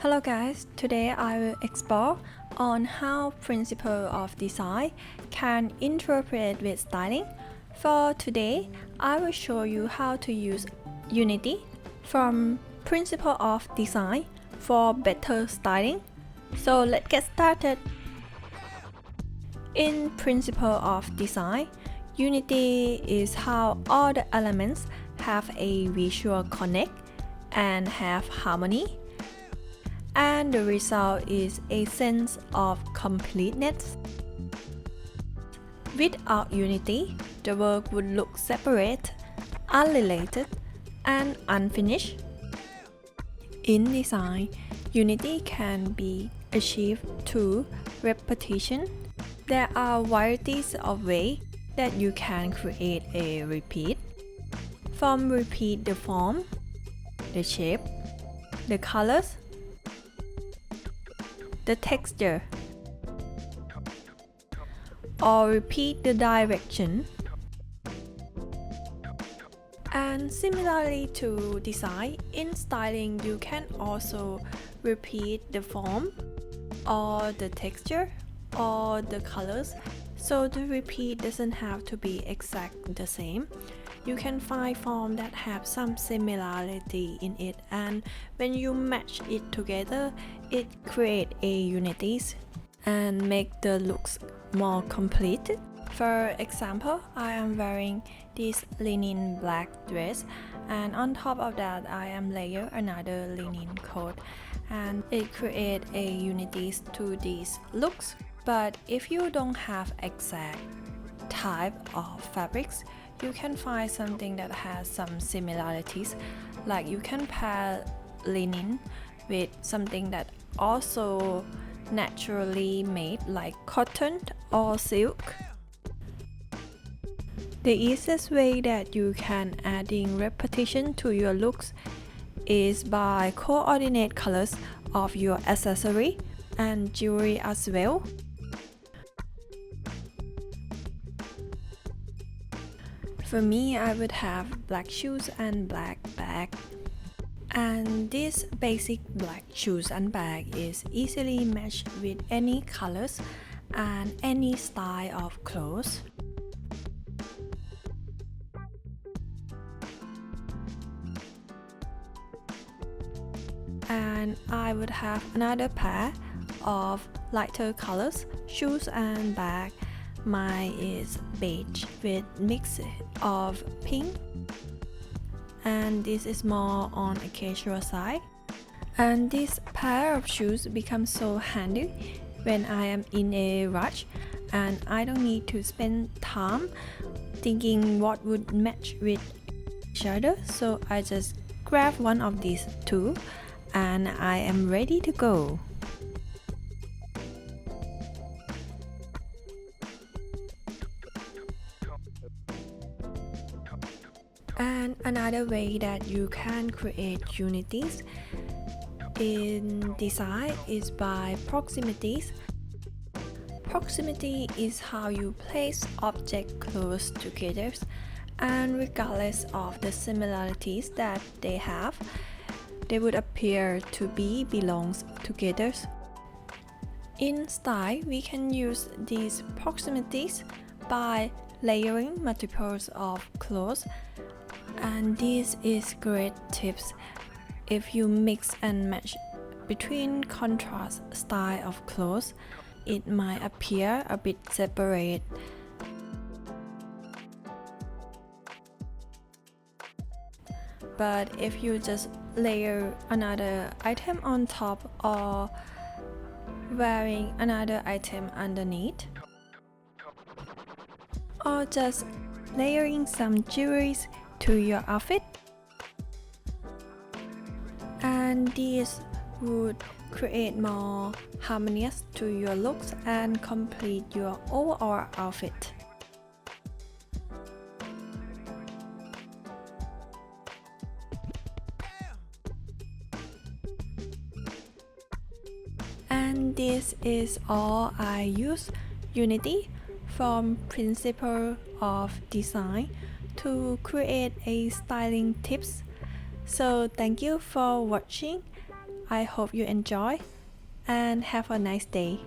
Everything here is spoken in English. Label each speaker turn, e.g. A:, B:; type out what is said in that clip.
A: Hello guys, today I will explore on how principle of design can interpret with styling. For today, I will show you how to use Unity from principle of design for better styling. So let's get started. In principle of design, Unity is how all the elements have a visual connect and have harmony, and the result is a sense of completeness. Without Unity, the work would look separate, unrelated, and unfinished. In design, Unity can be achieved through repetition. There are varieties of ways that you can create a repeat. From repeat the form, the shape, the colors, the texture, or repeat the direction. And similarly to design, in styling you can also repeat the form or the texture or the colors, so the repeat doesn't have to be exact the same. You can find form that have some similarity in it, and when you match it together, it create a unities and make the looks more complete. For example, I am wearing this linen black dress, and on top of that I am layer another linen coat, and it create a unities to these looks. But if you don't have exact type of fabrics, you can find something that has some similarities, like you can pair linen with something that also naturally made like cotton or silk. The easiest way that you can adding repetition to your looks is by coordinate colors of your accessory and jewelry as well. For me, I would have black shoes and black bag. And this basic black shoes and bag is easily matched with any colors and any style of clothes. And I would have another pair of lighter colors, shoes and bag. Mine is beige with mix of pink, and this is more on a casual side. And this pair of shoes becomes so handy when I am in a rush and I don't need to spend time thinking what would match with each other, so I just grab one of these two and I am ready to go. And another way that you can create unities in design is by proximities. Proximity is how you place objects close together, and regardless of the similarities that they have, they would appear to be belongs together. In style, we can use these proximities by layering multiples of clothes, and this is great tips if you mix and match between contrast style of clothes. It might appear a bit separate. But if you just layer another item on top or wearing another item underneath, or just layering some jewelry to your outfit, and this would create more harmonious to your looks and complete your overall outfit. And this is all I use Unity from principle of design to create a styling tips. So thank you for watching. I hope you enjoy and have a nice day.